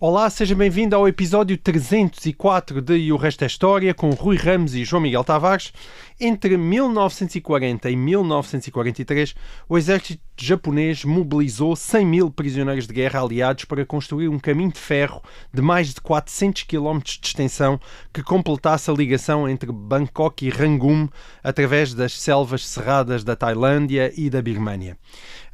Olá, seja bem-vindo ao episódio 304 de E o Resto é História, com Rui Ramos e João Miguel Tavares. Entre 1940 e 1943, o exército japonês mobilizou 100 mil prisioneiros de guerra aliados para construir um caminho de ferro de mais de 400 km de extensão que completasse a ligação entre Bangkok e Rangoon através das selvas cerradas da Tailândia e da Birmânia.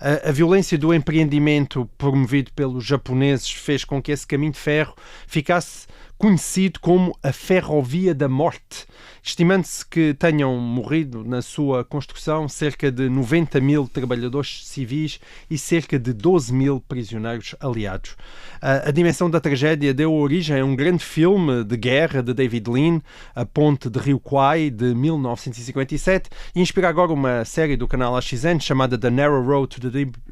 A violência do empreendimento promovido pelos japoneses fez com que esse caminho de ferro ficasse conhecido como a Ferrovia da Morte, estimando-se que tenham morrido na sua construção cerca de 90 mil trabalhadores civis e cerca de 12 mil prisioneiros aliados. A dimensão da tragédia deu origem a um grande filme de guerra de David Lean, A Ponte de Rio Kwai, de 1957, e inspira agora uma série do canal AXN chamada The Narrow Road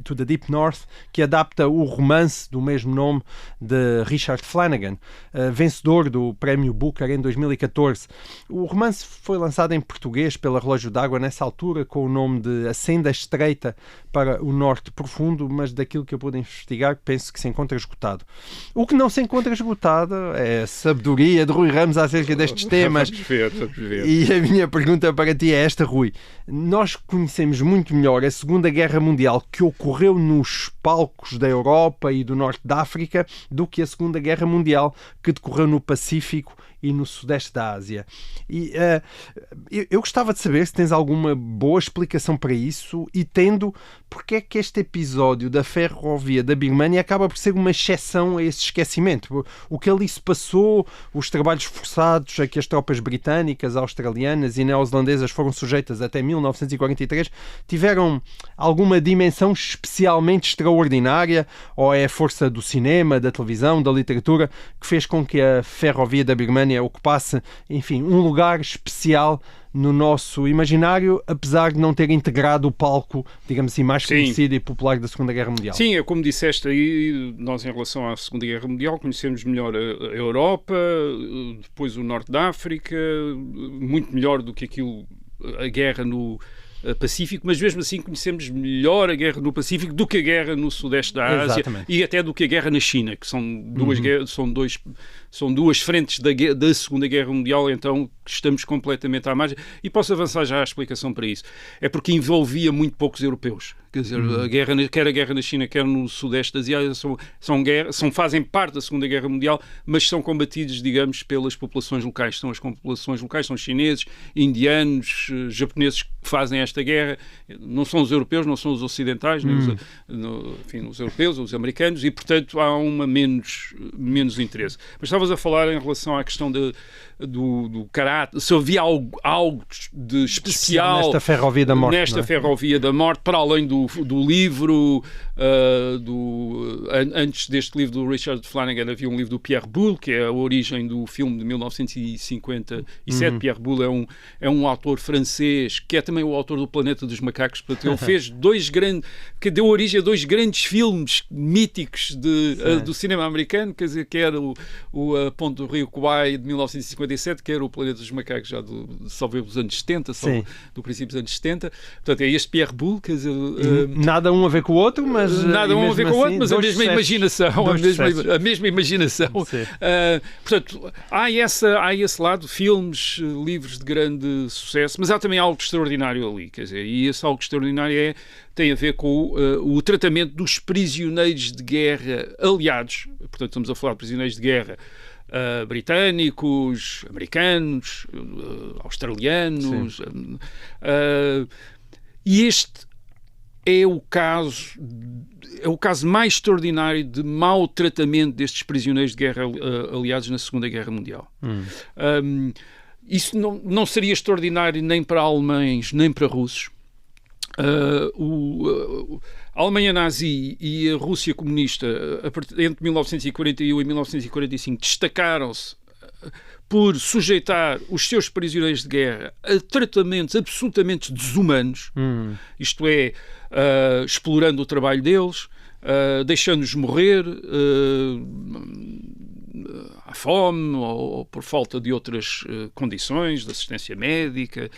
to the Deep North, que adapta o romance do mesmo nome de Richard Flanagan, vencedor do Prémio Booker em 2014. O romance foi lançado em português pela Relógio d'Água nessa altura com o nome de A Senda Estreita para o Norte Profundo, mas daquilo que eu pude investigar penso que se encontra esgotado. O que não se encontra esgotado é a sabedoria de Rui Ramos acerca destes temas. Vamos ver. E a minha pergunta para ti é esta, Rui. Nós conhecemos muito melhor a Segunda Guerra Mundial que ocorreu nos palcos da Europa e do Norte da África do que a Segunda Guerra Mundial que decorreu no Pacífico e no Sudeste da Ásia. E eu gostava de saber se tens alguma boa explicação para isso e tendo, porque é que este episódio da Ferrovia da Birmânia acaba por ser uma exceção a esse esquecimento. O que ali se passou, os trabalhos forçados a que as tropas britânicas, australianas e neozelandesas foram sujeitas até 1943, tiveram alguma dimensão especialmente extraordinária, ou é a força do cinema, da televisão, da literatura, que fez com que a Ferrovia da Birmânia ocupasse, enfim, um lugar especial no nosso imaginário, apesar de não ter integrado o palco, digamos assim, mais conhecido e popular da Segunda Guerra Mundial. Sim, é como disseste aí, nós em relação à Segunda Guerra Mundial conhecemos melhor a Europa, depois o Norte da África, muito melhor do que a guerra no Pacífico, mas mesmo assim conhecemos melhor a guerra no Pacífico do que a guerra no Sudeste da Ásia. Exatamente. E até do que a guerra na China, que são duas frentes da Segunda Guerra Mundial, então estamos completamente à margem. E posso avançar já a explicação para isso. É porque envolvia muito poucos europeus. Quer dizer, quer a guerra na China, quer no Sudeste da Ásia, fazem parte da Segunda Guerra Mundial, mas são combatidos, digamos, pelas populações locais. São as populações locais, são chineses, indianos, japoneses que fazem esta guerra. Não são os europeus, não são os ocidentais, nem os europeus, os americanos, e, portanto, há menos interesse. Mas estavas a falar em relação à questão do caráter, se havia algo de especial nesta Ferrovia da Morte, Ferrovia da Morte, para além do livro, antes deste livro do Richard Flanagan havia um livro do Pierre Boulle, que é a origem do filme de 1957. Pierre Boulle é um autor francês, que é também o autor do Planeta dos Macacos. Portanto, ele fez que deu origem a dois grandes filmes míticos do cinema americano, quer dizer, que era a Ponte do Rio Kwai de 1957, que era o Planeta dos Macacos já dos anos 70, do princípio dos anos 70. Portanto, é este Pierre Boulle, quer dizer, nada um a ver com o outro, mas a mesma imaginação, a mesma imaginação. Portanto, há esse lado, filmes, livros de grande sucesso, mas há também algo extraordinário ali, quer dizer, e esse algo extraordinário tem a ver com o tratamento dos prisioneiros de guerra aliados. Portanto, estamos a falar de prisioneiros de guerra britânicos, americanos, australianos, e este é o caso mais extraordinário de mau tratamento destes prisioneiros de guerra aliados na Segunda Guerra Mundial. Isso não seria extraordinário nem para alemães, nem para russos. A Alemanha nazi e a Rússia comunista, entre 1941 e 1945, destacaram-se por sujeitar os seus prisioneiros de guerra a tratamentos absolutamente desumanos, isto é, explorando o trabalho deles, deixando-os morrer, à fome ou por falta de outras condições, de assistência médica,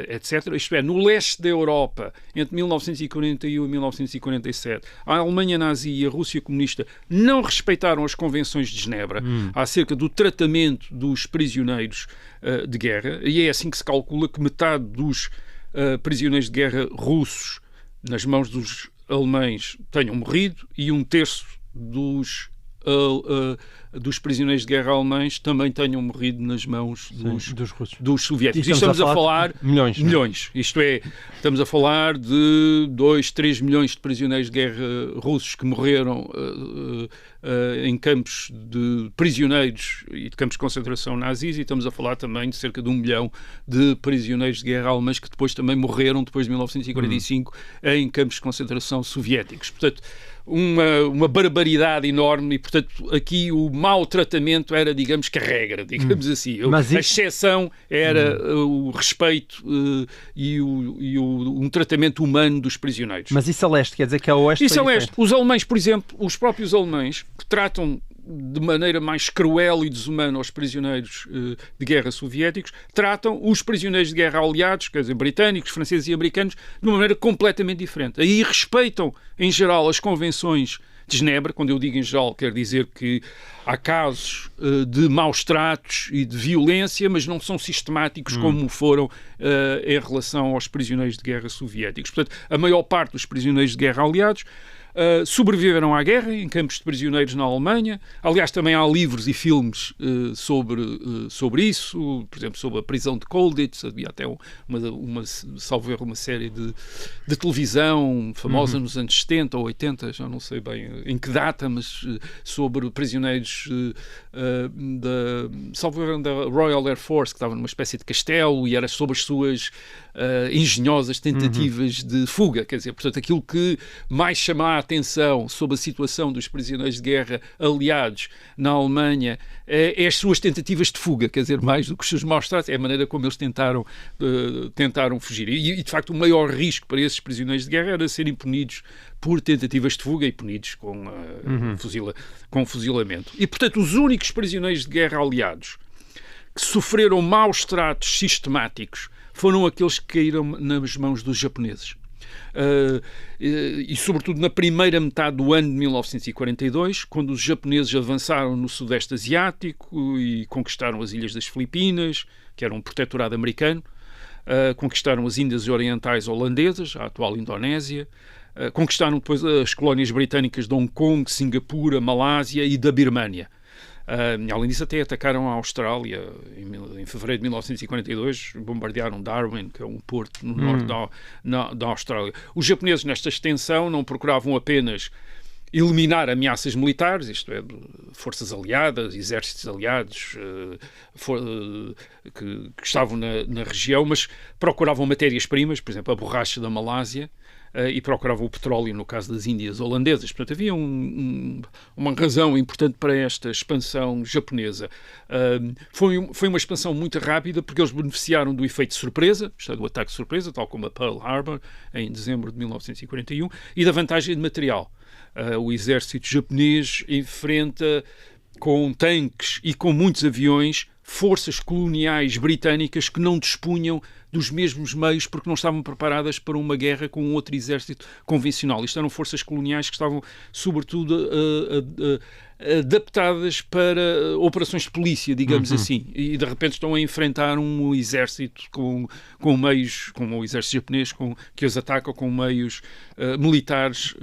etc. Isto é, no leste da Europa, entre 1941 e 1947, a Alemanha nazi e a Rússia comunista não respeitaram as convenções de Genebra acerca do tratamento dos prisioneiros de guerra, e é assim que se calcula que metade dos prisioneiros de guerra russos nas mãos dos alemães tenham morrido e um terço dos prisioneiros de guerra alemães também tenham morrido nas mãos dos soviéticos. E estamos a falar milhões. Isto é, estamos a falar de 2, 3 milhões de prisioneiros de guerra russos que morreram em campos de prisioneiros e de campos de concentração nazis, e estamos a falar também de cerca de 1 milhão de prisioneiros de guerra alemães que depois também morreram, depois de 1945, em campos de concentração soviéticos. Portanto, uma barbaridade enorme, e portanto aqui o mau tratamento era, digamos, que a regra, digamos assim. A exceção era o respeito e um tratamento humano dos prisioneiros. Mas isso a leste, quer dizer que a oeste... Isso a leste. Os alemães, por exemplo, os próprios alemães, que tratam de maneira mais cruel e desumana os prisioneiros de guerra soviéticos, tratam os prisioneiros de guerra aliados, quer dizer, britânicos, franceses e americanos, de uma maneira completamente diferente. Aí respeitam, em geral, as convenções de Genebra. Quando eu digo em geral, quer dizer que há casos de maus tratos e de violência, mas não são sistemáticos como foram em relação aos prisioneiros de guerra soviéticos. Portanto, a maior parte dos prisioneiros de guerra aliados sobreviveram à guerra em campos de prisioneiros na Alemanha. Aliás, também há livros e filmes sobre isso, por exemplo, sobre a prisão de Colditz. Havia até salvo erro, uma série de televisão famosa nos anos 70 ou 80, já não sei bem em que data, mas sobre prisioneiros salvo erro, da Royal Air Force, que estava numa espécie de castelo, e era sobre as suas engenhosas tentativas de fuga. Quer dizer, portanto, aquilo que mais chama a atenção sobre a situação dos prisioneiros de guerra aliados na Alemanha é as suas tentativas de fuga, quer dizer, mais do que os seus maus tratos, é a maneira como eles tentaram fugir. E, de facto, o maior risco para esses prisioneiros de guerra era serem punidos por tentativas de fuga e punidos com fuzilamento. E, portanto, os únicos prisioneiros de guerra aliados que sofreram maus tratos sistemáticos foram aqueles que caíram nas mãos dos japoneses. E sobretudo na primeira metade do ano de 1942, quando os japoneses avançaram no Sudeste Asiático e conquistaram as ilhas das Filipinas, que era um protetorado americano, conquistaram as Índias Orientais holandesas, a atual Indonésia, conquistaram depois as colónias britânicas de Hong Kong, Singapura, Malásia e da Birmânia. Além disso, até atacaram a Austrália em fevereiro de 1942, bombardearam Darwin, que é um porto no norte da Austrália. Os japoneses, nesta extensão, não procuravam apenas eliminar ameaças militares, isto é, forças aliadas, exércitos aliados que estavam na região, mas procuravam matérias-primas, por exemplo, a borracha da Malásia, e procuravam o petróleo no caso das Índias holandesas. Portanto, havia uma razão importante para esta expansão japonesa. Foi uma expansão muito rápida, porque eles beneficiaram do efeito de surpresa, isto é, do ataque de surpresa, tal como a Pearl Harbor, em dezembro de 1941, e da vantagem de material. O exército japonês enfrenta, com tanques e com muitos aviões, forças coloniais britânicas que não dispunham dos mesmos meios porque não estavam preparadas para uma guerra com um outro exército convencional. Isto eram forças coloniais que estavam, sobretudo, adaptadas para operações de polícia, digamos assim, e de repente estão a enfrentar um exército com meios, como o exército japonês, que os ataca com meios militares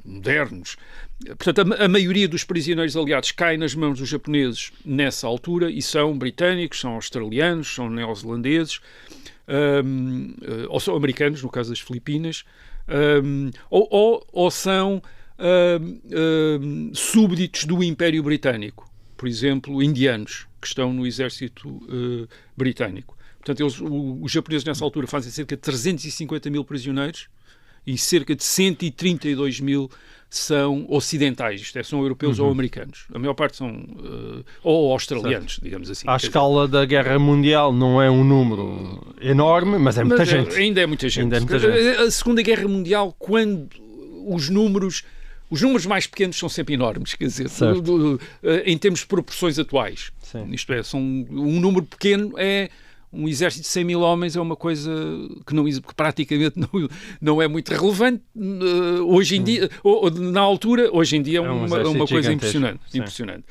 modernos. Portanto, a maioria dos prisioneiros aliados cai nas mãos dos japoneses nessa altura, e são britânicos, são australianos, são neozelandeses, ou são americanos, no caso das Filipinas, ou são súbditos do Império Britânico, por exemplo, indianos, que estão no exército britânico. Portanto, os japoneses nessa altura fazem cerca de 350 mil prisioneiros, e cerca de 132 mil são ocidentais, isto é, são europeus ou americanos. A maior parte são ou australianos, digamos assim. À escala da Guerra Mundial não é um número enorme, mas é muita gente. Ainda é muita gente. A Segunda Guerra Mundial, quando os números os números mais pequenos são sempre enormes, quer dizer, em termos de proporções atuais. Sim. Isto é, um número pequeno é um exército de 100 mil homens, é uma coisa que praticamente não é muito relevante hoje em dia, na altura, hoje em dia é uma coisa impressionante.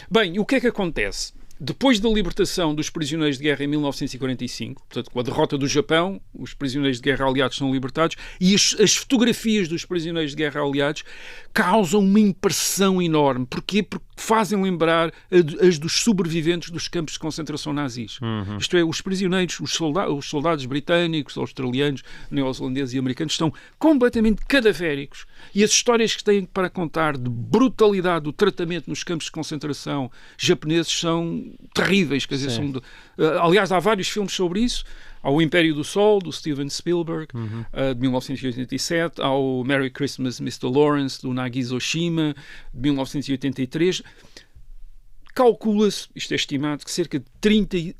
Bem, o que é que acontece? Depois da libertação dos prisioneiros de guerra em 1945, portanto, com a derrota do Japão, os prisioneiros de guerra aliados são libertados e as fotografias dos prisioneiros de guerra aliados causam uma impressão enorme. Porquê? Porque fazem lembrar as dos sobreviventes dos campos de concentração nazis. Isto é, os prisioneiros, os soldados britânicos, australianos, neozelandeses e americanos estão completamente cadavéricos. E as histórias que têm para contar de brutalidade do tratamento nos campos de concentração japoneses são terríveis. Quer dizer, aliás, há vários filmes sobre isso. Há o Império do Sol, do Steven Spielberg, de 1987. Há o Merry Christmas, Mr. Lawrence, do Nagisa Oshima, de 1983. Calcula-se, isto é estimado, que cerca de 30%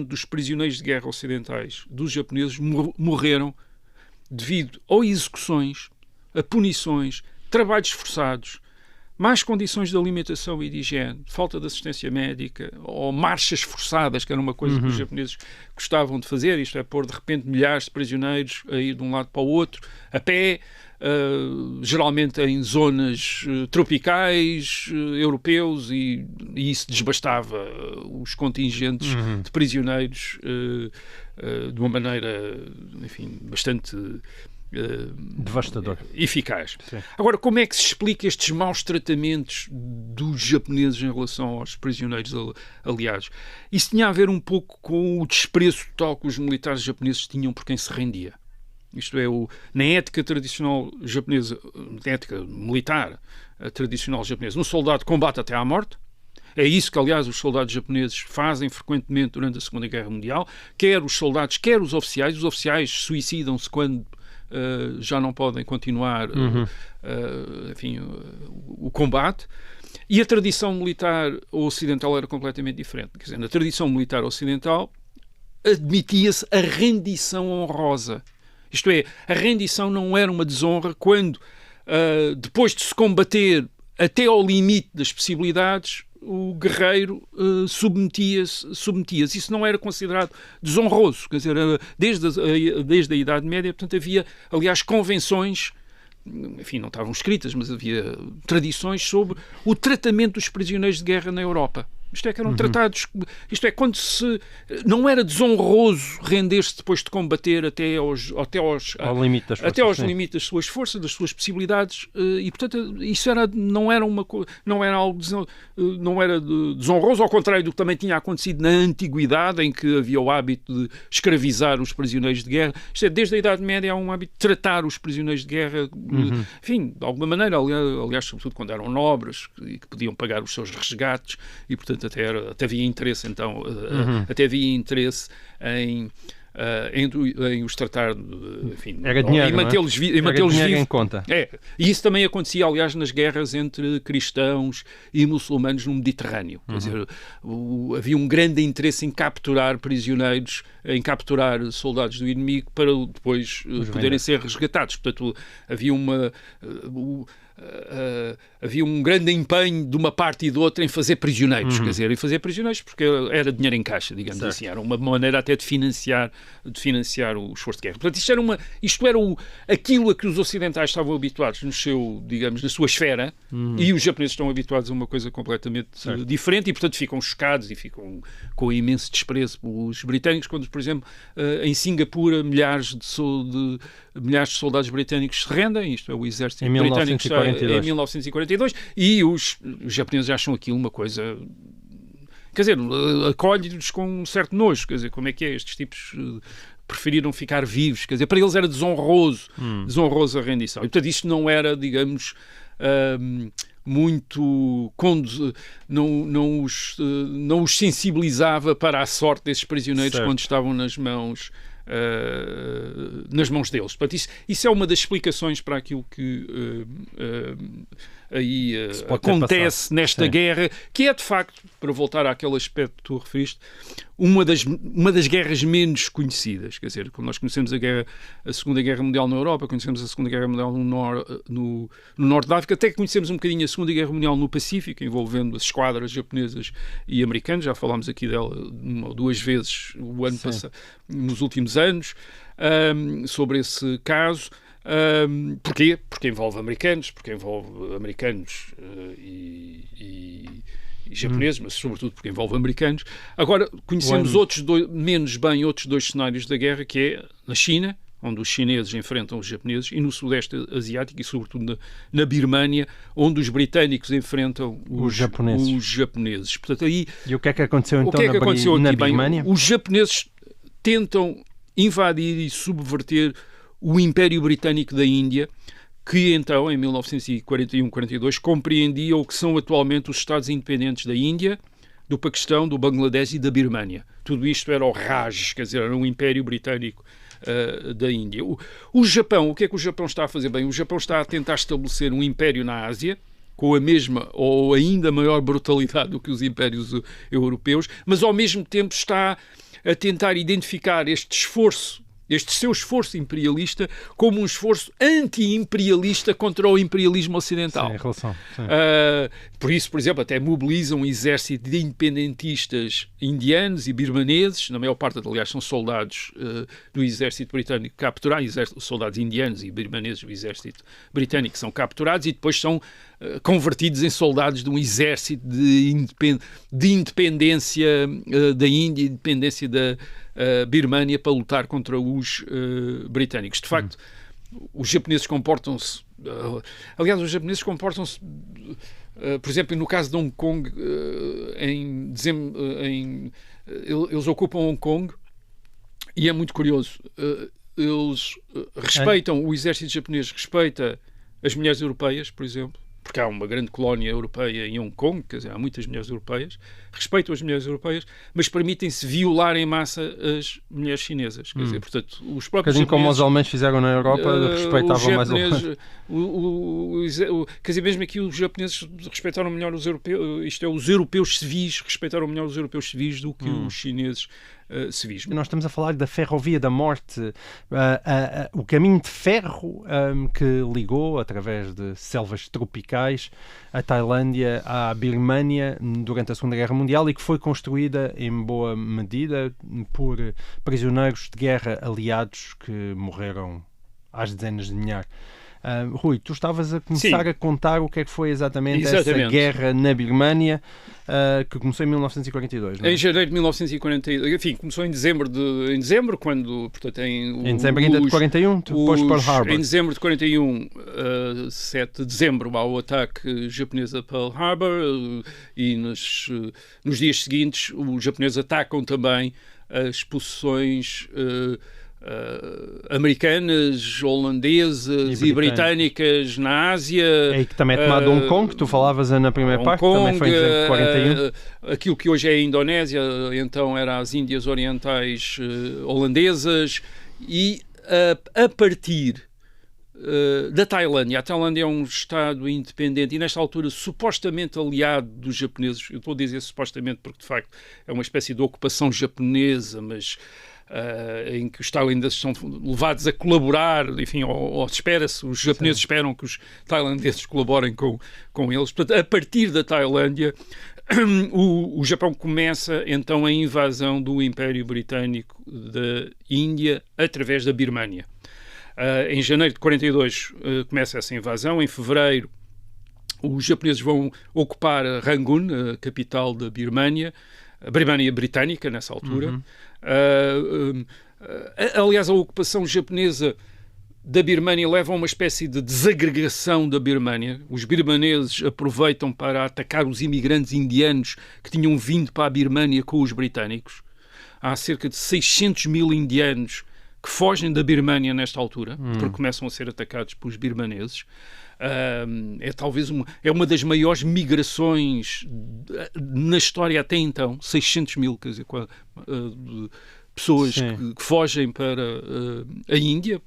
dos prisioneiros de guerra ocidentais, dos japoneses, morreram devido a execuções, a punições, trabalhos forçados, más condições de alimentação e de higiene, falta de assistência médica ou marchas forçadas, que era uma coisa que os japoneses gostavam de fazer, isto é, pôr de repente milhares de prisioneiros a ir de um lado para o outro, a pé, geralmente em zonas tropicais, europeus, e isso desbastava os contingentes de prisioneiros de uma maneira, enfim, bastante devastador, eficaz. Sim. Agora, como é que se explica estes maus tratamentos dos japoneses em relação aos prisioneiros aliados? Isso tinha a ver um pouco com o desprezo total que os militares japoneses tinham por quem se rendia. Isto é, na ética tradicional japonesa, na ética militar tradicional japonesa, um soldado combate até à morte. É isso que, aliás, os soldados japoneses fazem frequentemente durante a Segunda Guerra Mundial. Quer os soldados, quer os oficiais. Os oficiais suicidam-se quando já não podem continuar enfim, o combate. E a tradição militar ocidental era completamente diferente. Quer dizer, na tradição militar ocidental admitia-se a rendição honrosa. Isto é, a rendição não era uma desonra quando, depois de se combater até ao limite das possibilidades, o guerreiro submetia-se. Isso não era considerado desonroso. Quer dizer, desde a Idade Média, portanto, havia, aliás, convenções, enfim, não estavam escritas, mas havia tradições sobre o tratamento dos prisioneiros de guerra na Europa. Isto é, que eram tratados... Isto é, quando não era desonroso render-se depois de combater até aos limites das suas forças, das suas possibilidades, e, portanto, isso não era algo não era desonroso, ao contrário do que também tinha acontecido na Antiguidade, em que havia o hábito de escravizar os prisioneiros de guerra. Isto é, desde a Idade Média há um hábito de tratar os prisioneiros de guerra, enfim, de alguma maneira, aliás, sobretudo quando eram nobres e que podiam pagar os seus resgates, e, portanto, até havia interesse, então, até havia interesse em os tratar, enfim, era dinheiro, e mantê-los vivos em conta. E isso também acontecia, aliás, nas guerras entre cristãos e muçulmanos no Mediterrâneo. Quer dizer, havia um grande interesse em capturar prisioneiros, em capturar soldados do inimigo para depois poderem ser resgatados. Portanto, havia havia um grande empenho de uma parte e de outra em fazer prisioneiros, quer dizer, porque era dinheiro em caixa, digamos assim, era uma maneira até de financiar o esforço de guerra. Portanto, isto era aquilo a que os ocidentais estavam habituados na sua esfera, e os japoneses estão habituados a uma coisa completamente diferente, e portanto ficam chocados e ficam com imenso desprezo pelos britânicos, quando, por exemplo, em Singapura milhares de soldados britânicos se rendem, isto é, o exército britânico está em 1942, e os japoneses acham aquilo uma coisa, quer dizer, acolhe-lhes com um certo nojo, quer dizer, como é que é, estes tipos preferiram ficar vivos, quer dizer, para eles era desonroso a rendição, e portanto isto não era, digamos, muito não os sensibilizava para a sorte desses prisioneiros quando estavam nas mãos deles. Portanto, isso é uma das explicações para aquilo que aí acontece nesta guerra, que é de facto, para voltar àquele aspecto que tu referiste, uma das guerras menos conhecidas. Quer dizer, quando nós conhecemos a Segunda Guerra Mundial na Europa, conhecemos a Segunda Guerra Mundial no Norte da África, até que conhecemos um bocadinho a Segunda Guerra Mundial no Pacífico, envolvendo as esquadras japonesas e americanas. Já falámos aqui dela uma ou duas vezes o ano passado, nos últimos anos, sobre esse caso. Porquê? Porque envolve americanos e japoneses, mas sobretudo porque envolve americanos. Agora, conhecemos menos bem outros dois cenários da guerra, que é na China, onde os chineses enfrentam os japoneses, e no Sudeste Asiático, e sobretudo na Birmânia, onde os britânicos enfrentam os japoneses. Portanto, aí, e o que é que aconteceu então na Birmânia? Os japoneses tentam invadir e subverter o Império Britânico da Índia, que então, em 1941-42, compreendia o que são atualmente os Estados independentes da Índia, do Paquistão, do Bangladesh e da Birmânia. Tudo isto era o Raj, quer dizer, era um Império Britânico da Índia. O Japão, o que é que o Japão está a fazer bem? O Japão está a tentar estabelecer um império na Ásia, com a mesma ou ainda maior brutalidade do que os impérios europeus, mas ao mesmo tempo está a tentar identificar este seu esforço imperialista como um esforço anti-imperialista contra o imperialismo ocidental. Sim. Por isso, por exemplo, até mobiliza um exército de independentistas indianos e birmaneses, na maior parte, aliás, são soldados do exército britânico capturados, soldados indianos e birmaneses do exército britânico são capturados e depois são convertidos em soldados de um exército de independência da Índia, independência da Birmânia, para lutar contra os britânicos. De facto, os japoneses comportam-se... aliás, os japoneses comportam-se... por exemplo, no caso de Hong Kong, eles ocupam Hong Kong e é muito curioso. Eles respeitam, o exército japonês respeita as mulheres europeias, por exemplo, porque há uma grande colónia europeia em Hong Kong, quer dizer, há muitas mulheres europeias, respeitam as mulheres europeias, mas permitem-se violar em massa as mulheres chinesas. Quer dizer, portanto, os próprios japoneses... como os alemães fizeram na Europa, respeitavam mais quer dizer, mesmo aqui os japoneses respeitaram melhor os europeus, os europeus civis respeitaram melhor os europeus civis do que os chineses civis. Nós estamos a falar da Ferrovia da Morte, o caminho de ferro que ligou, através de selvas tropicais, a Tailândia à Birmânia durante a Segunda Guerra Mundial e que foi construída em boa medida por prisioneiros de guerra aliados que morreram às dezenas de milhares. Rui, tu estavas a começar a contar o que é que foi exatamente essa guerra na Birmânia, que começou em 1942, não é? Em janeiro de 1942, enfim, começou em dezembro, quando, portanto, em dezembro ainda de 41, depois Pearl Harbor. Em dezembro de 41, 7 de dezembro, há o ataque japonês a Pearl Harbor, e nos dias seguintes os japoneses atacam também as posições americanas, holandesas e britânicas na Ásia. É que também é tomado Hong Kong, que tu falavas na primeira parte, também foi em 1941. Aquilo que hoje é a Indonésia, então era as Índias Orientais holandesas, e a partir da Tailândia. A Tailândia é um Estado independente e, nesta altura, supostamente aliado dos japoneses. Eu estou a dizer supostamente porque, de facto, é uma espécie de ocupação japonesa, mas em que os tailandeses são levados a colaborar, enfim, ou espera-se, os japoneses esperam que os tailandeses colaborem com eles. Portanto, a partir da Tailândia, o Japão começa então a invasão do Império Britânico da Índia através da Birmânia. Em janeiro de 42 começa essa invasão. Em fevereiro, os japoneses vão ocupar Rangoon, a capital da Birmânia, a Birmânia britânica nessa altura. Aliás, a ocupação japonesa da Birmânia leva a uma espécie de desagregação da Birmânia. Os birmaneses aproveitam para atacar os imigrantes indianos que tinham vindo para a Birmânia com os britânicos. Há cerca de 600 mil indianos que fogem da Birmânia nesta altura, porque começam a ser atacados pelos birmaneses. É talvez uma das maiores migrações na história até então, 600 mil, quer dizer, pessoas que fogem para a Índia,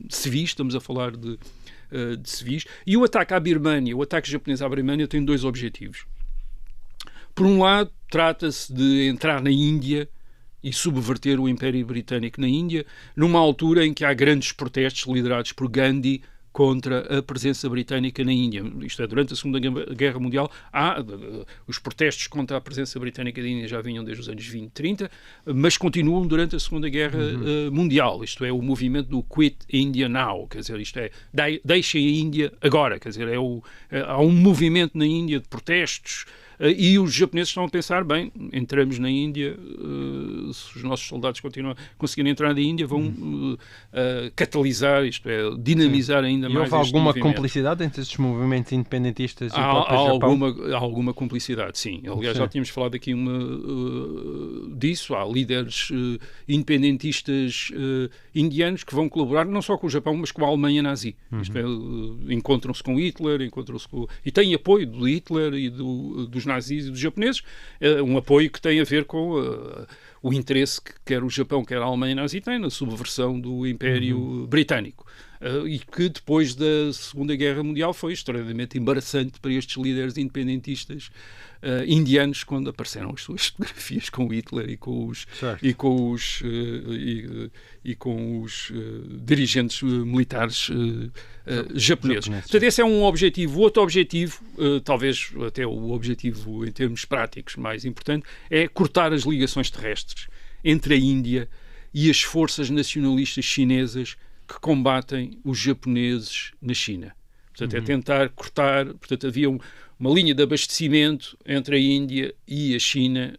civis, estamos a falar de de civis. E o ataque à Birmânia, o ataque japonês à Birmânia tem dois objetivos. Por um lado, trata-se de entrar na Índia e subverter o Império Britânico na Índia, numa altura em que há grandes protestos liderados por Gandhi contra a presença britânica na Índia. Isto é, durante a Segunda Guerra Mundial, os protestos contra a presença britânica na Índia já vinham desde os anos 20, 30, mas continuam durante a Segunda Guerra Mundial. Isto é, o movimento do Quit India Now, quer dizer, isto é, deixem a Índia agora, quer dizer, há um movimento na Índia de protestos, e os japoneses estão a pensar, bem, entramos na Índia, se os nossos soldados conseguirem entrar na Índia, vão catalisar, isto é, dinamizar ainda mais este houve alguma movimento. cumplicidade entre estes movimentos independentistas e o próprio Japão? Há alguma cumplicidade, sim. Aliás, já tínhamos falado aqui disso. Há líderes independentistas indianos que vão colaborar não só com o Japão, mas com a Alemanha nazi. Isto é, encontram-se com Hitler, e têm apoio do Hitler e dos nazis e dos japoneses, um apoio que tem a ver com o interesse que quer o Japão, quer a Alemanha nazi tem na subversão do Império Britânico. E que depois da Segunda Guerra Mundial foi extremamente embaraçante para estes líderes independentistas indianos quando apareceram as suas fotografias com Hitler e com os dirigentes militares japoneses. Portanto, esse é um objetivo. O outro objetivo, talvez até o objetivo em termos práticos mais importante, é cortar as ligações terrestres entre a Índia e as forças nacionalistas chinesas que combatem os japoneses na China. Portanto, é tentar cortar. Portanto, havia uma linha de abastecimento entre a Índia e a China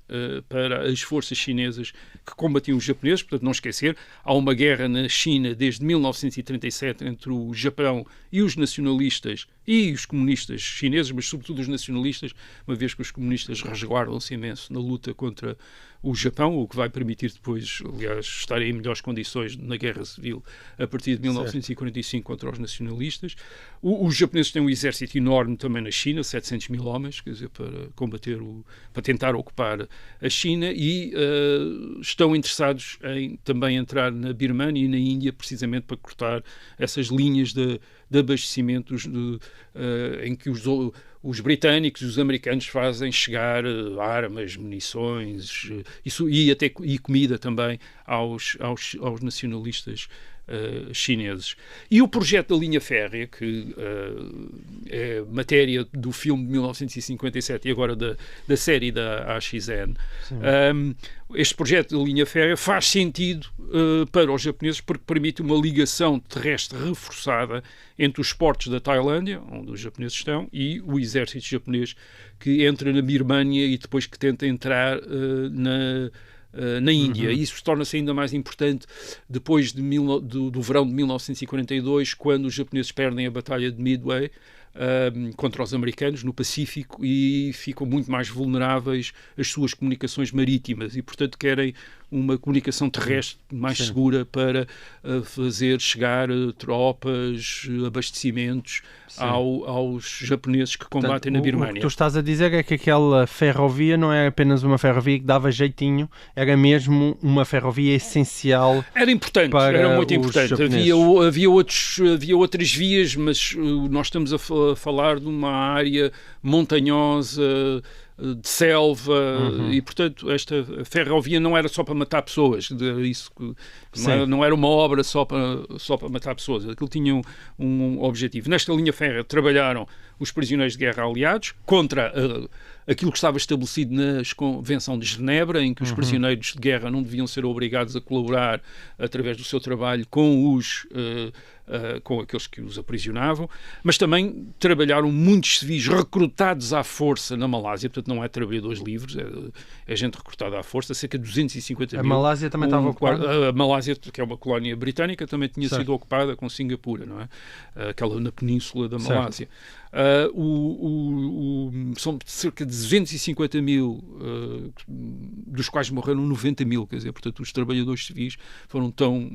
para as forças chinesas que combatiam os japoneses. Portanto, não esquecer, há uma guerra na China desde 1937 entre o Japão e os nacionalistas e os comunistas chineses, mas sobretudo os nacionalistas, uma vez que os comunistas resguardam-se imenso na luta contra o Japão, o que vai permitir depois, aliás, estarem em melhores condições na Guerra Civil a partir de 1945 contra os nacionalistas. Os japoneses têm um exército enorme também na China, 700 mil homens, quer dizer, para tentar ocupar a China, e estão interessados em também entrar na Birmânia e na Índia, precisamente para cortar essas linhas de abastecimentos em que os britânicos e os americanos fazem chegar armas, munições e comida também aos nacionalistas chineses. E o projeto da linha férrea, que é matéria do filme de 1957 e agora da série da AXN, este projeto da linha férrea faz sentido para os japoneses porque permite uma ligação terrestre reforçada entre os portos da Tailândia, onde os japoneses estão, e o exército japonês que entra na Birmânia e depois que tenta entrar na Índia. Isso torna-se ainda mais importante depois do verão de 1942, quando os japoneses perdem a Batalha de Midway contra os americanos no Pacífico e ficam muito mais vulneráveis às suas comunicações marítimas e, portanto, querem uma comunicação terrestre mais segura para fazer chegar tropas, abastecimentos aos japoneses que combatem na Birmânia. O que tu estás a dizer é que aquela ferrovia não é apenas uma ferrovia que dava jeitinho, era mesmo uma ferrovia essencial. Era importante, era muito importante. Havia outras vias, mas nós estamos a falar de uma área montanhosa, de selva, e portanto esta ferrovia não era só para matar pessoas, não era uma obra só para matar pessoas, aquilo tinha um objetivo. Nesta linha férrea trabalharam os prisioneiros de guerra aliados contra aquilo que estava estabelecido na Convenção de Genebra, em que os prisioneiros de guerra não deviam ser obrigados a colaborar através do seu trabalho com aqueles que os aprisionavam, mas também trabalharam muitos civis recrutados à força na Malásia, portanto não é trabalhadores livres, é gente recrutada à força, cerca de 250 mil. A Malásia também estava ocupada? A Malásia, que é uma colónia britânica, também tinha sido ocupada com Singapura, não é? Aquela na península da Malásia. São cerca de 250 mil, dos quais morreram 90 mil, quer dizer, portanto os trabalhadores civis foram tão...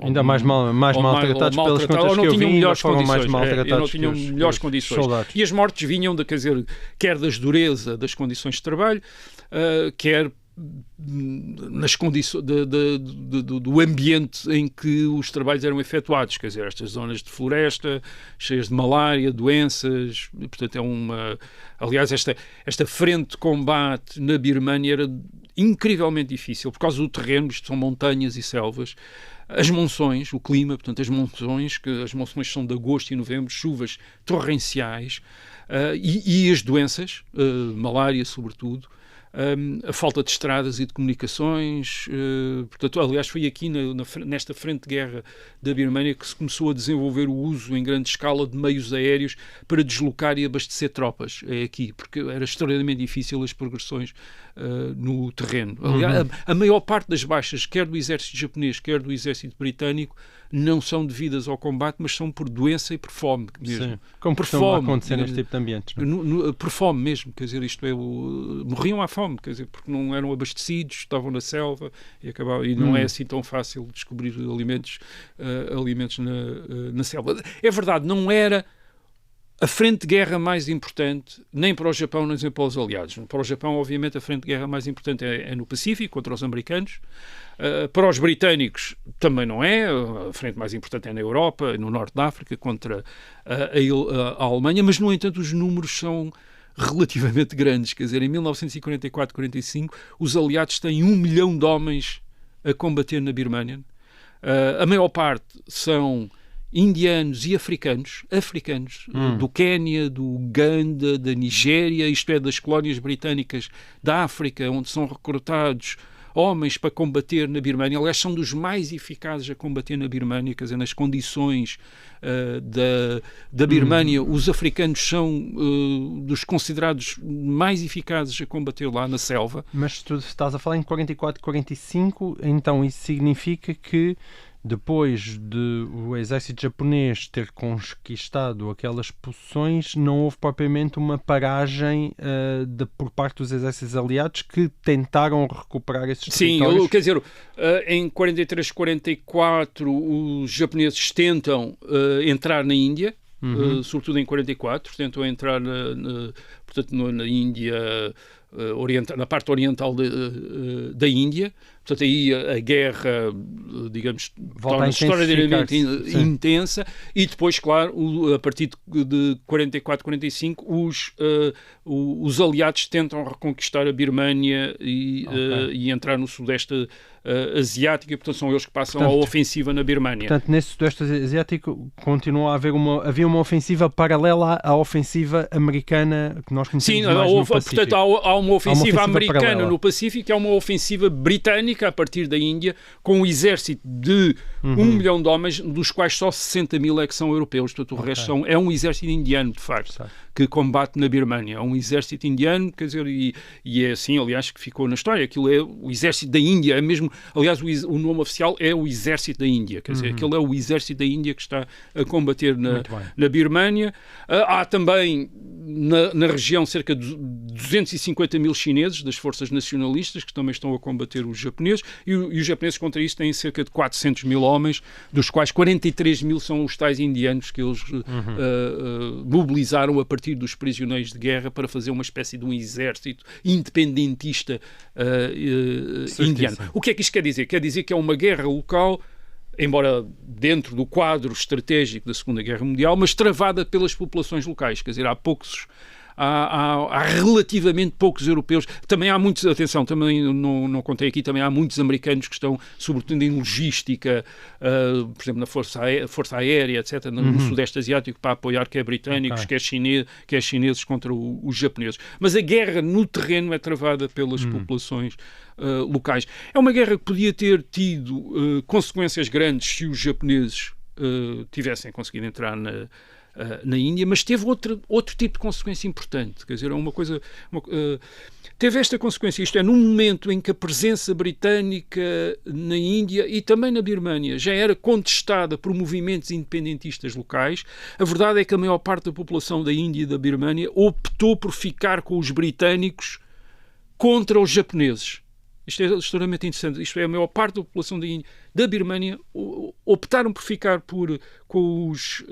Ainda mais maltratados pelas contas que eu vi, foram mais maltratados. Não tinham melhores condições. Soldados. E as mortes vinham, quer das dureza das condições de trabalho, quer nas condições do ambiente em que os trabalhos eram efetuados, quer dizer, estas zonas de floresta cheias de malária, doenças, portanto aliás esta frente de combate na Birmânia era incrivelmente difícil por causa do terreno, isto são montanhas e selvas, as monções, o clima, portanto as monções são de agosto e novembro, chuvas torrenciais, e as doenças, malária sobretudo, a falta de estradas e de comunicações, portanto, aliás, foi aqui nesta frente de guerra da Birmânia que se começou a desenvolver o uso em grande escala de meios aéreos para deslocar e abastecer tropas. É aqui, porque era extremamente difícil as progressões no terreno. Aliás, a maior parte das baixas, quer do exército japonês, quer do exército britânico, não são devidas ao combate, mas são por doença e por fome mesmo. Sim. Como por fome acontecer neste tipo de ambientes. Por fome mesmo, quer dizer, isto é, morriam à fome, quer dizer, porque não eram abastecidos, estavam na selva e não é assim tão fácil descobrir alimentos na selva. É verdade, não era a frente de guerra mais importante, nem para o Japão, nem para os aliados. Para o Japão, obviamente, a frente de guerra mais importante é no Pacífico, contra os americanos. Para os britânicos, também não é. A frente mais importante é na Europa, no norte da África, contra a Alemanha. Mas, no entanto, os números são relativamente grandes. Quer dizer, em 1944-45, os aliados têm 1 milhão de homens a combater na Birmânia. A maior parte são indianos e africanos do Quénia, do Uganda, da Nigéria, isto é, das colónias britânicas da África, onde são recrutados homens para combater na Birmânia. Aliás, são dos mais eficazes a combater na Birmânia, quer dizer, nas condições da Birmânia, os africanos são dos considerados mais eficazes a combater lá na selva. Mas tu estás a falar em 44, 45, então isso significa que depois de o exército japonês ter conquistado aquelas posições, não houve propriamente uma paragem por parte dos exércitos aliados que tentaram recuperar esses territórios? Sim, quer dizer, em 43, 44, os japoneses tentam entrar na Índia, sobretudo em 44, tentam entrar portanto, na Índia, na parte oriental da Índia. Portanto, aí a guerra, digamos, torna-se extraordinariamente intensa, e depois, claro, a partir de 44, 45, os aliados tentam reconquistar a Birmânia e entrar no Sudeste Asiático, e, portanto, são eles que passam a ofensiva na Birmânia. Portanto, nesse Sudeste Asiático continua a haver havia uma ofensiva paralela à ofensiva americana que nós conhecemos mais no Pacífico. Portanto, há uma ofensiva americana paralela no Pacífico e há uma ofensiva britânica a partir da Índia, com um exército de 1 milhão de homens, dos quais só 60 mil é que são europeus. Portanto, o resto é um exército indiano, de facto, que combate na Birmânia. É um exército indiano, quer dizer, e é assim, aliás, que ficou na história. Aquilo é o exército da Índia, é mesmo, aliás, o nome oficial é o exército da Índia, quer dizer, aquele é o exército da Índia que está a combater na Birmânia. Há também na região cerca de 250 mil chineses das forças nacionalistas que também estão a combater os japoneses, e os japoneses contra isso têm cerca de 400 mil homens, dos quais 43 mil são os tais indianos que eles mobilizaram a partir dos prisioneiros de guerra para fazer uma espécie de um exército independentista indiano. O que é que isto quer dizer? Quer dizer que é uma guerra local, embora dentro do quadro estratégico da Segunda Guerra Mundial, mas travada pelas populações locais. Quer dizer, há relativamente poucos europeus. Também há muitos, atenção, também não contei aqui, também há muitos americanos que estão, sobretudo em logística, por exemplo, na Força Aérea, etc., no Sudeste Asiático, para apoiar quer britânicos, quer chineses contra os japoneses. Mas a guerra no terreno é travada pelas populações locais. É uma guerra que podia ter tido consequências grandes se os japoneses tivessem conseguido entrar na Índia, mas teve outro tipo de consequência importante. Quer dizer, teve esta consequência, isto é, num momento em que a presença britânica na Índia e também na Birmânia já era contestada por movimentos independentistas locais. A verdade é que a maior parte da população da Índia e da Birmânia optou por ficar com os britânicos contra os japoneses. Isto é extremamente interessante. Isto é, a maior parte da população da Birmânia optaram por ficar com os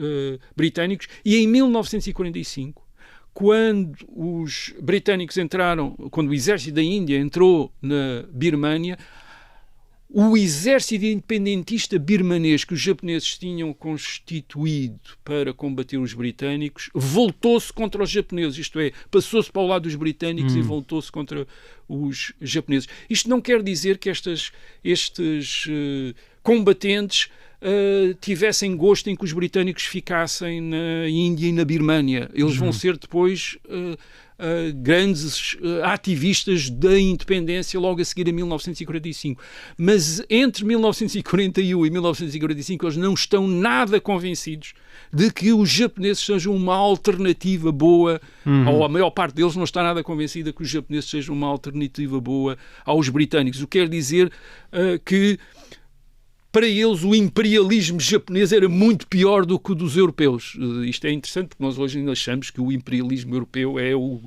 britânicos, e em 1945, quando os britânicos entraram, quando o exército da Índia entrou na Birmânia, o exército independentista birmanês que os japoneses tinham constituído para combater os britânicos voltou-se contra os japoneses, isto é, passou-se para o lado dos britânicos e voltou-se contra os japoneses. Isto não quer dizer que estes combatentes tivessem gosto em que os britânicos ficassem na Índia e na Birmânia. Eles vão ser depois grandes ativistas da independência logo a seguir a 1945. Mas entre 1941 e 1945 eles não estão nada convencidos de que os japoneses sejam uma alternativa boa, ou a maior parte deles não está nada convencida que os japoneses sejam uma alternativa boa aos britânicos. O que quer dizer que para eles o imperialismo japonês era muito pior do que o dos europeus. Isto é interessante porque nós hoje ainda achamos que o imperialismo europeu é o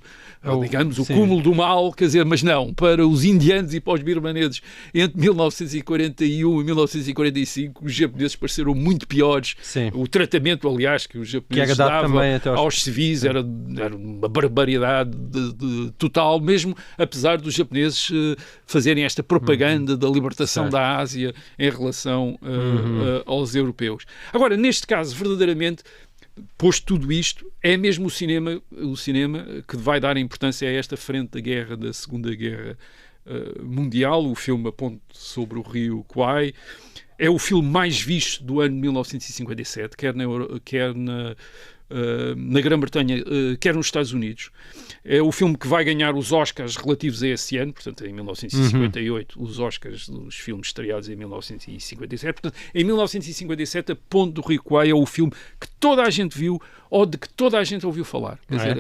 cúmulo do mal, quer dizer, mas não, para os indianos e para os birmaneses entre 1941 e 1945 os japoneses pareceram muito piores. Sim. O tratamento, aliás, que os japoneses davam aos civis era uma barbaridade total, mesmo apesar dos japoneses fazerem esta propaganda da libertação da Ásia em relação aos europeus. Agora, neste caso, verdadeiramente, posto tudo isto, é mesmo o cinema que vai dar importância a esta frente da guerra, da Segunda Guerra Mundial. O filme A Ponte sobre o Rio Kwai é o filme mais visto do ano 1957, quer na Grã-Bretanha, quer nos Estados Unidos. É o filme que vai ganhar os Oscars relativos a esse ano, portanto, em 1958, os Oscars dos filmes estreados em 1957. Portanto, em 1957, A Ponte do Rio Kwai é o filme que toda a gente viu ou de que toda a gente ouviu falar. Quer dizer,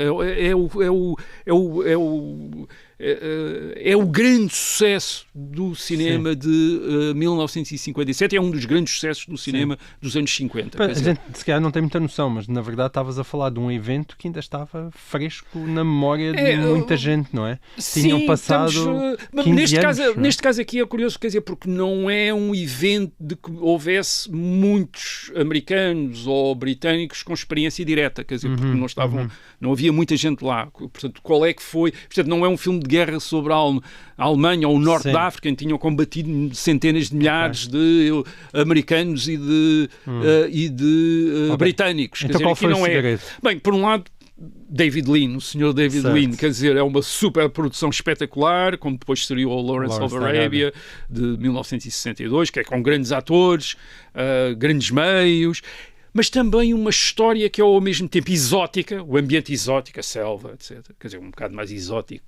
é o grande sucesso do cinema de 1957, é um dos grandes sucessos do cinema dos anos 50. A gente, se calhar, não tem muita noção, mas na verdade estavas a falar de um evento que ainda estava fresco na memória de muita gente, não é? Tinham passado 15 anos. Neste caso aqui é curioso, quer dizer, porque não é um evento de que houvesse muitos americanos ou britânicos com experiência direta, quer dizer, porque não havia muita gente lá. Portanto, qual é que foi? Portanto, não é um filme de guerra sobre a Alemanha ou o Norte da África, em que tinham combatido centenas de milhares de americanos e de britânicos. Então, qual foi o segredo? Bem, por um lado, David Lean, o senhor David Lean, quer dizer, é uma super produção espetacular, como depois seria o Lawrence of Arabia, de 1962, que é com grandes atores, grandes meios, mas também uma história que é ao mesmo tempo exótica, o ambiente exótico, a selva, etc. Quer dizer, um bocado mais exótico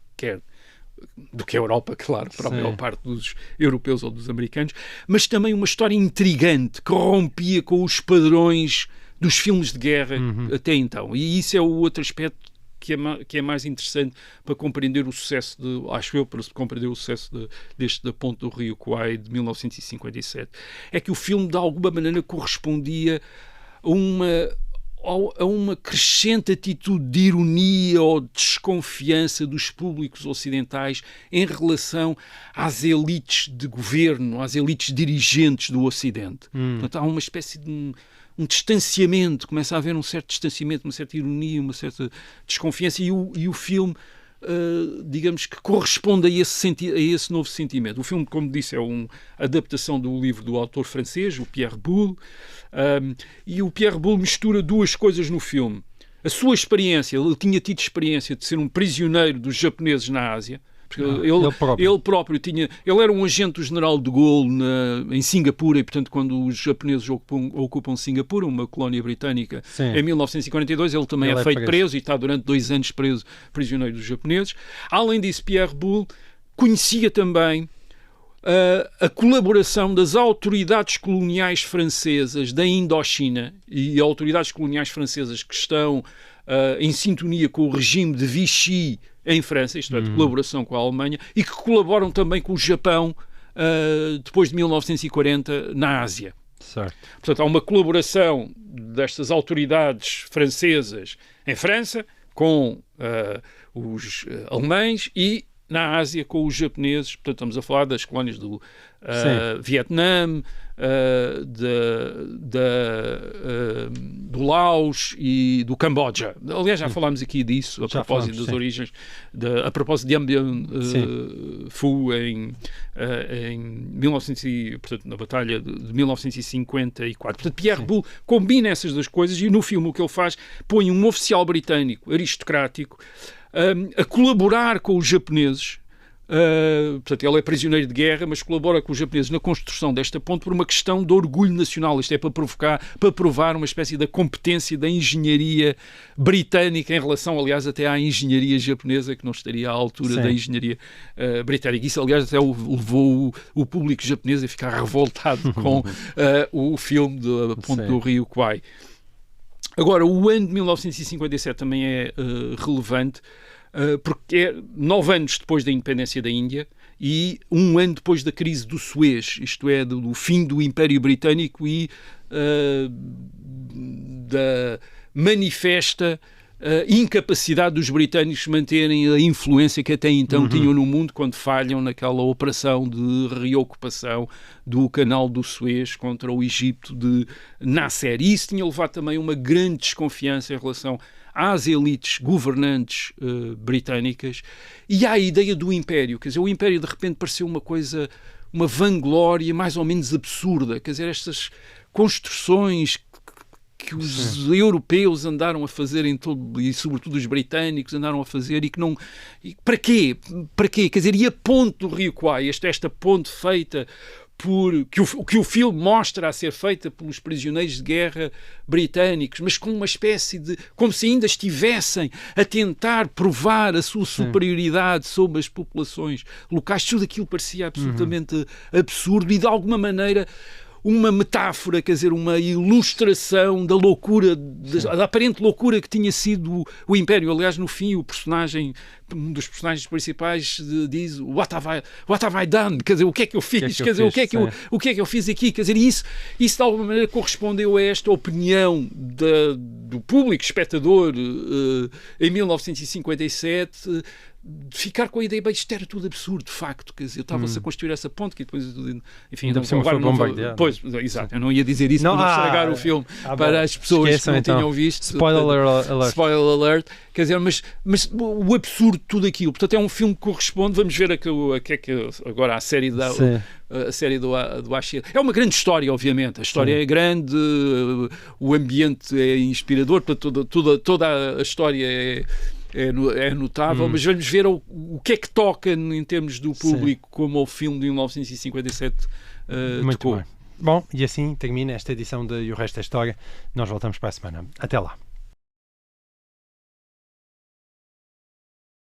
do que a Europa, claro, para a maior parte dos europeus ou dos americanos, mas também uma história intrigante, que rompia com os padrões dos filmes de guerra até então. E isso é o outro aspecto que é mais interessante para compreender o sucesso deste Da Ponte do Rio Kwai de 1957. É que o filme, de alguma maneira, correspondia a uma crescente atitude de ironia ou de desconfiança dos públicos ocidentais em relação às elites de governo, às elites dirigentes do Ocidente. Portanto, há uma espécie de um distanciamento, começa a haver um certo distanciamento, uma certa ironia, uma certa desconfiança, e o filme, digamos que corresponde a esse novo sentimento. O filme, como disse, é uma adaptação do livro do autor francês, o Pierre Boulle, e o Pierre Boulle mistura duas coisas no filme. A sua experiência, ele tinha tido experiência de ser um prisioneiro dos japoneses na Ásia, ele próprio ele era um agente do general de Gaulle em Singapura, e portanto quando os japoneses ocupam Singapura, uma colónia britânica, em 1942, ele também é feito preso e está durante 2 anos preso, prisioneiro dos japoneses. Além disso, Pierre Boulle conhecia também a colaboração das autoridades coloniais francesas da Indochina e autoridades coloniais francesas que estão em sintonia com o regime de Vichy em França, isto é, de colaboração com a Alemanha, e que colaboram também com o Japão depois de 1940 na Ásia. Certo. Portanto, há uma colaboração destas autoridades francesas em França com os alemães e na Ásia com os japoneses, portanto estamos a falar das colónias do Vietnã, do Laos e do Camboja. Aliás, já falámos aqui disso, a propósito das origens, a propósito de Dien Phu em 1900, portanto, na Batalha de 1954. Portanto, Pierre Boulle combina essas duas coisas e no filme o que ele faz, põe um oficial britânico aristocrático a colaborar com os japoneses. Portanto, ele é prisioneiro de guerra, mas colabora com os japoneses na construção desta ponte por uma questão de orgulho nacional. Isto é para provar uma espécie da competência da engenharia britânica em relação, aliás, até à engenharia japonesa, que não estaria à altura da engenharia britânica. Isso, aliás, até levou o público japonês a ficar revoltado com o filme da Ponte do Rio Kwai. Agora, o ano de 1957 também é relevante, porque é 9 anos depois da independência da Índia e 1 ano depois da crise do Suez, isto é, do fim do Império Britânico e da manifesta incapacidade dos britânicos manterem a influência que até então tinham no mundo quando falham naquela operação de reocupação do canal do Suez contra o Egito de Nasser. E isso tinha levado também uma grande desconfiança em relação às elites governantes britânicas e à ideia do Império. Quer dizer, o Império de repente pareceu uma coisa, uma vanglória mais ou menos absurda. Quer dizer, estas construções que os europeus andaram a fazer em todo, e sobretudo os britânicos andaram a fazer, e que não... E para quê? Para quê? Quer dizer, e a ponte do Rio Kwai, esta ponte feita que o filme mostra a ser feita pelos prisioneiros de guerra britânicos, mas com uma espécie de... como se ainda estivessem a tentar provar a sua superioridade sobre as populações locais. Tudo aquilo parecia absolutamente absurdo e, de alguma maneira, uma metáfora, quer dizer, uma ilustração da loucura, da aparente loucura que tinha sido o Império. Aliás, no fim, um dos personagens principais diz What have I done? Quer dizer, o que é que eu fiz? Quer dizer, o que é que eu fiz aqui? Quer dizer, isso de alguma maneira correspondeu a esta opinião do público espectador em 1957, de ficar com a ideia, bem, isto era tudo absurdo, de facto, quer dizer, estava-se a construir essa ponte que depois, enfim, pois, exato, eu não ia dizer isso para não estragar o filme para as pessoas que não tinham visto. Spoiler alert. Quer dizer, mas o absurdo de tudo aquilo, portanto é um filme que corresponde, vamos ver agora a série do Achille. É uma grande história, obviamente, a história é grande, o ambiente é inspirador, toda a história é notável, mas vamos ver o que é que toca em termos do público, como o filme de 1957 Muito tocou. Bem. Bom, e assim termina esta edição de E o Resto é História. Nós voltamos para a semana. Até lá.